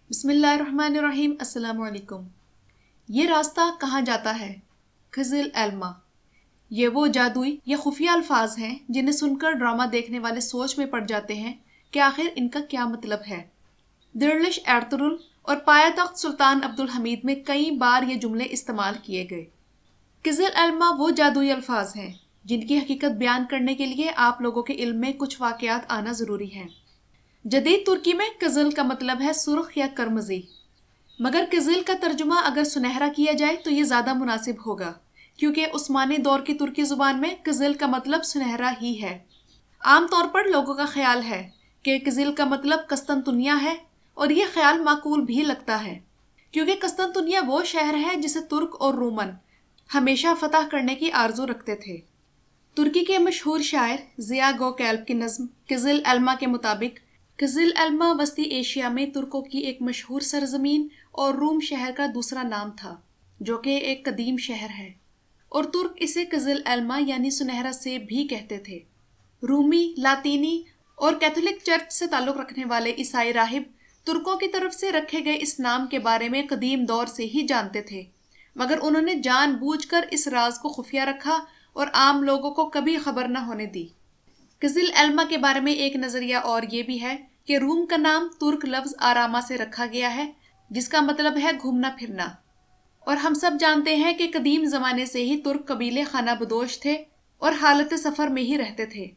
بسم اللہ الرحمن الرحیم۔ السلام علیکم۔ یہ راستہ کہاں جاتا ہے؟ خزل علما۔ یہ وہ جادوئی یا خفیہ الفاظ ہیں جنہیں سن کر ڈرامہ دیکھنے والے سوچ میں پڑ جاتے ہیں کہ آخر ان کا کیا مطلب ہے۔ درلش ایرترل اور پایا تخت سلطان عبدالحمید میں کئی بار یہ جملے استعمال کیے گئے۔ خزل علما وہ جادوئی الفاظ ہیں جن کی حقیقت بیان کرنے کے لیے آپ لوگوں کے علم میں کچھ واقعات آنا ضروری ہے۔ جدید ترکی میں قزل کا مطلب ہے سرخ یا قرمزی، مگر قزل کا ترجمہ اگر سنہرا کیا جائے تو یہ زیادہ مناسب ہوگا، کیونکہ عثمانی دور کی ترکی زبان میں قزل کا مطلب سنہرا ہی ہے۔ عام طور پر لوگوں کا خیال ہے کہ قزل کا مطلب قسطنطنیہ ہے، اور یہ خیال معقول بھی لگتا ہے، کیونکہ قسطنطنیہ وہ شہر ہے جسے ترک اور رومن ہمیشہ فتح کرنے کی آرزو رکھتے تھے۔ ترکی کے مشہور شاعر ضیاء گوکالپ کی نظم خزل علما کے مطابق خزل علما وسطی ایشیا میں ترکوں کی ایک مشہور سرزمین اور روم شہر کا دوسرا نام تھا، جو کہ ایک قدیم شہر ہے، اور ترک اسے خزل علما یعنی سنہرا سیب بھی کہتے تھے۔ رومی، لاطینی اور کیتھولک چرچ سے تعلق رکھنے والے عیسائی راہب ترکوں کی طرف سے رکھے گئے اس نام کے بارے میں قدیم دور سے ہی جانتے تھے، مگر انہوں نے جان بوجھ کر اس راز کو خفیہ رکھا اور عام لوگوں کو کبھی خبر نہ ہونے دی۔ خزل علما کے بارے میں ایک نظریہ اور یہ بھی ہے کہ روم کا نام ترک لفظ آراما سے رکھا گیا ہے، جس کا مطلب ہے گھومنا پھرنا، اور ہم سب جانتے ہیں کہ قدیم زمانے سے ہی ترک قبیلے خانہ بدوش تھے اور حالت سفر میں ہی رہتے تھے۔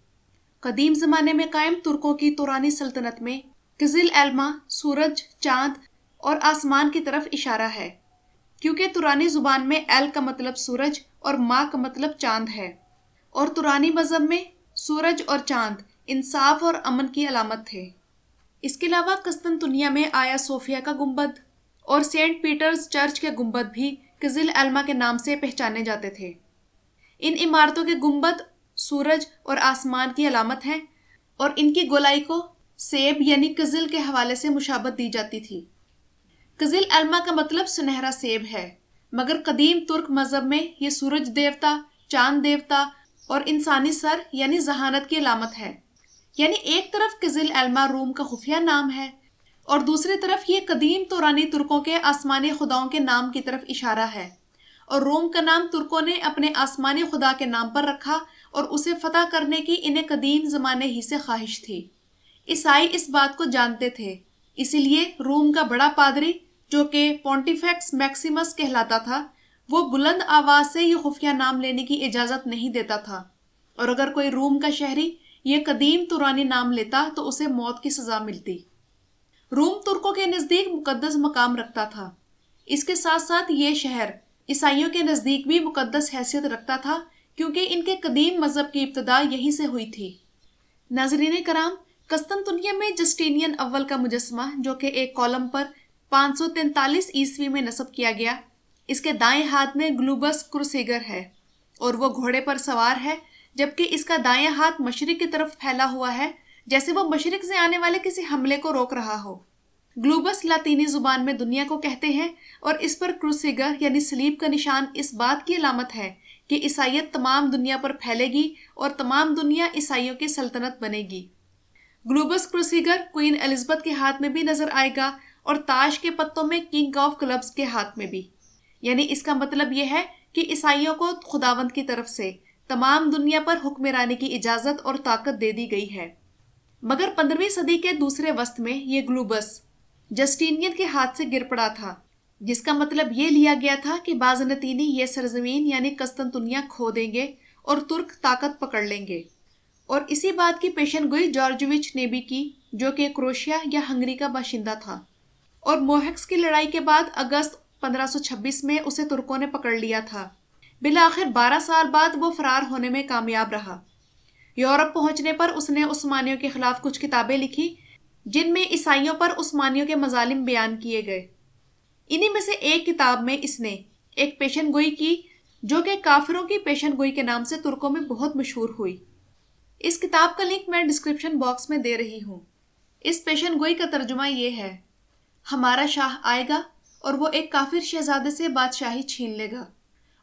قدیم زمانے میں قائم ترکوں کی تورانی سلطنت میں خزل علما سورج، چاند اور آسمان کی طرف اشارہ ہے، کیونکہ تورانی زبان میں ایل کا مطلب سورج اور ما کا مطلب چاند ہے، اور تورانی مذہب میں سورج اور چاند انصاف اور امن کی علامت تھے۔ اس کے علاوہ قسطنطنیہ میں آیا صوفیہ کا گنبد اور سینٹ پیٹرز چرچ کے گنبد بھی خزل علما کے نام سے پہچانے جاتے تھے۔ ان عمارتوں کے گنبد سورج اور آسمان کی علامت ہیں، اور ان کی گولائی کو سیب یعنی قزل کے حوالے سے مشابہت دی جاتی تھی۔ خزل علما کا مطلب سنہرا سیب ہے، مگر قدیم ترک مذہب میں یہ سورج دیوتا، چاند دیوتا اور انسانی سر یعنی ذہانت کی علامت ہے۔ یعنی ایک طرف خزل علما روم کا خفیہ نام ہے، اور دوسری طرف یہ قدیم تورانی ترکوں کے آسمانی خداؤں کے نام کی طرف اشارہ ہے، اور روم کا نام ترکوں نے اپنے آسمانی خدا کے نام پر رکھا، اور اسے فتح کرنے کی انہیں قدیم زمانے ہی سے خواہش تھی۔ عیسائی اس بات کو جانتے تھے، اسی لیے روم کا بڑا پادری جو کہ پونٹیفیکس میکسیمس کہلاتا تھا، وہ بلند آواز سے یہ خفیہ نام لینے کی اجازت نہیں دیتا تھا، اور اگر کوئی روم کا شہری یہ قدیم تورانی نام لیتا تو اسے موت کی سزا ملتی۔ روم ترکوں کے نزدیک مقدس مقام رکھتا تھا، اس کے ساتھ ساتھ یہ شہر عیسائیوں کے نزدیک بھی مقدس حیثیت رکھتا تھا، کیونکہ ان کے قدیم مذہب کی ابتدا یہیں سے ہوئی تھی۔ ناظرین کرام، قسطنطنیہ میں جسٹینین اول کا مجسمہ جو کہ ایک کالم پر 543 عیسوی میں نصب کیا گیا، اس کے دائیں ہاتھ میں گلوبس کروسیگر ہے، اور وہ گھوڑے پر سوار ہے، جبکہ اس کا دائیں ہاتھ مشرق کی طرف پھیلا ہوا ہے، جیسے وہ مشرق سے آنے والے کسی حملے کو روک رہا ہو۔ گلوبس لاطینی زبان میں دنیا کو کہتے ہیں، اور اس پر کروسیگر یعنی صلیب کا نشان اس بات کی علامت ہے کہ عیسائیت تمام دنیا پر پھیلے گی اور تمام دنیا عیسائیوں کی سلطنت بنے گی۔ گلوبس کروسیگر کوئین الزبتھ کے ہاتھ میں بھی نظر آئے گا، اور تاش کے پتوں میں کنگ آف کلبز کے ہاتھ میں بھی۔ یعنی اس کا مطلب یہ ہے کہ عیسائیوں کو خداوند کی طرف سے تمام دنیا پر حکمرانی کی اجازت اور طاقت دے دی گئی ہے۔ مگر 15ویں صدی کے دوسرے وسط میں یہ گلوبس جسٹینین کے ہاتھ سے گر پڑا تھا، جس کا مطلب یہ لیا گیا تھا کہ بازنطینی یہ سرزمین یعنی قسطنطنیہ کھو دیں گے اور ترک طاقت پکڑ لیں گے، اور اسی بات کی پیشن گوئی جارجوچ نے بھی کی، جو کہ کروشیا یا ہنگری کا باشندہ تھا، اور موہکس کی لڑائی کے بعد اگست 1526 میں اسے ترکوں نے پکڑ لیا تھا۔ بالآخر 12 سال بعد وہ فرار ہونے میں کامیاب رہا۔ یورپ پہنچنے پر اس نے عثمانیوں کے خلاف کچھ کتابیں لکھی، جن میں عیسائیوں پر عثمانیوں کے مظالم بیان کیے گئے۔ انہی میں سے ایک کتاب میں اس نے ایک پیشن گوئی کی جو کہ کافروں کی پیشن گوئی کے نام سے ترکوں میں بہت مشہور ہوئی۔ اس کتاب کا لنک میں ڈسکرپشن باکس میں دے رہی ہوں۔ اس پیشن گوئی کا ترجمہ یہ ہے: ہمارا شاہ آئے گا اور وہ ایک کافر شہزادے سے بادشاہی چھین لے گا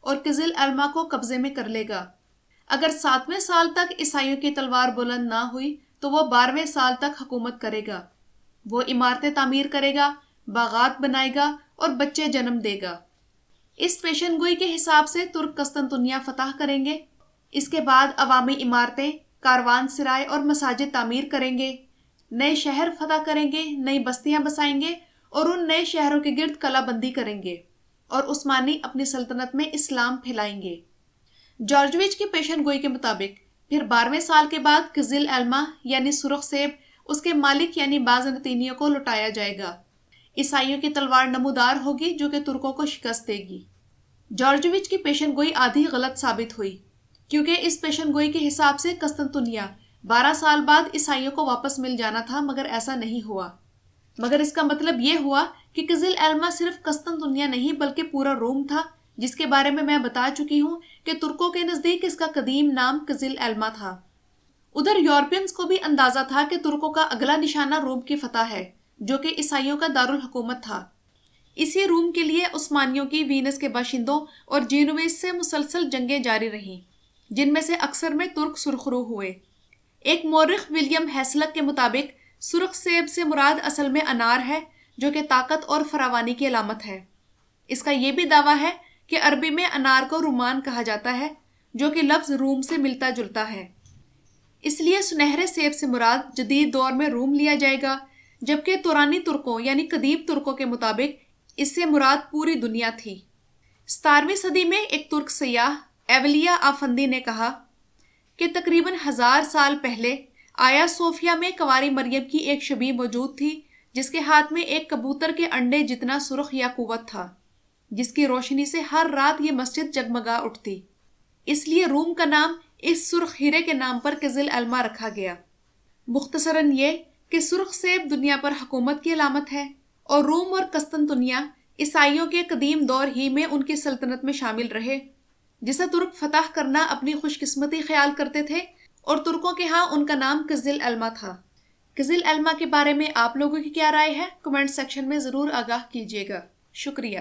اور خزل علما کو قبضے میں کر لے گا۔ اگر 7ویں سال تک عیسائیوں کی تلوار بلند نہ ہوئی تو وہ 12ویں سال تک حکومت کرے گا۔ وہ عمارتیں تعمیر کرے گا، باغات بنائے گا اور بچے جنم دے گا۔ اس پیشن گوئی کے حساب سے ترک قسطنطنیہ فتح کریں گے۔ اس کے بعد عوامی عمارتیں، کاروان سرائے اور مساجد تعمیر کریں گے، نئے شہر فتح کریں گے، نئی بستیاں بسائیں گے اور ان نئے شہروں کے گرد کلہ بندی کریں گے، اور عثمانی اپنی سلطنت میں اسلام پھیلائیں گے۔ جارجویچ کی پیشن گوئی کے مطابق پھر 12ویں سال کے بعد قزل ایلما یعنی سرخ سیب اس کے مالک یعنی بازنطینیوں کو لوٹایا جائے گا۔ عیسائیوں کی تلوار نمودار ہوگی جو کہ ترکوں کو شکست دے گی۔ جارجویچ کی پیشن گوئی آدھی غلط ثابت ہوئی، کیونکہ اس پیشن گوئی کے حساب سے قسطنطنیہ 12 سال بعد عیسائیوں کو واپس مل جانا تھا، مگر ایسا نہیں ہوا۔ مگر اس کا مطلب یہ ہوا کہ قزل ایلما صرف قسطنطنیہ نہیں بلکہ پورا روم تھا، جس کے بارے میں بتا چکی ہوں کہ ترکوں کے نزدیک اس کا قدیم نام قزل ایلما تھا۔ ادھر یورپینز کو بھی اندازہ تھا کہ ترکوں کا اگلا نشانہ روم کی فتح ہے، جو کہ عیسائیوں کا دارالحکومت تھا۔ اسی روم کے لیے عثمانیوں کی وینس کے باشندوں اور جینویز سے مسلسل جنگیں جاری رہیں، جن میں سے اکثر میں ترک سرخرو ہوئے۔ ایک مورخ ولیم ہیسلک کے مطابق سرخ سیب سے مراد اصل میں انار ہے، جو کہ طاقت اور فراوانی کی علامت ہے۔ اس کا یہ بھی دعویٰ ہے کہ عربی میں انار کو رومان کہا جاتا ہے، جو کہ لفظ روم سے ملتا جلتا ہے۔ اس لیے سنہرے سیب سے مراد جدید دور میں روم لیا جائے گا، جبکہ تورانی ترکوں یعنی قدیم ترکوں کے مطابق اس سے مراد پوری دنیا تھی۔ 17ویں صدی میں ایک ترک سیاح ایولیا آفندی نے کہا کہ تقریباً 1000 سال پہلے آیا صوفیہ میں کنواری مریم کی ایک شبیہ موجود تھی، جس کے ہاتھ میں ایک کبوتر کے انڈے جتنا سرخ یا قوت تھا، جس کی روشنی سے ہر رات یہ مسجد جگمگا اٹھتی۔ اس لیے روم کا نام اس سرخ ہیرے کے نام پر قزل ایلما رکھا گیا۔ مختصراً یہ کہ سرخ سیب دنیا پر حکومت کی علامت ہے، اور روم اور قسطنطنیہ عیسائیوں کے قدیم دور ہی میں ان کی سلطنت میں شامل رہے، جسے ترک فتح کرنا اپنی خوش قسمتی خیال کرتے تھے، اور ترکوں کے ہاں ان کا نام قزل ایلما تھا۔ قزل ایلما کے بارے میں آپ لوگوں کی کیا رائے ہے؟ کمنٹ سیکشن میں ضرور آگاہ کیجیے گا۔ شکریہ۔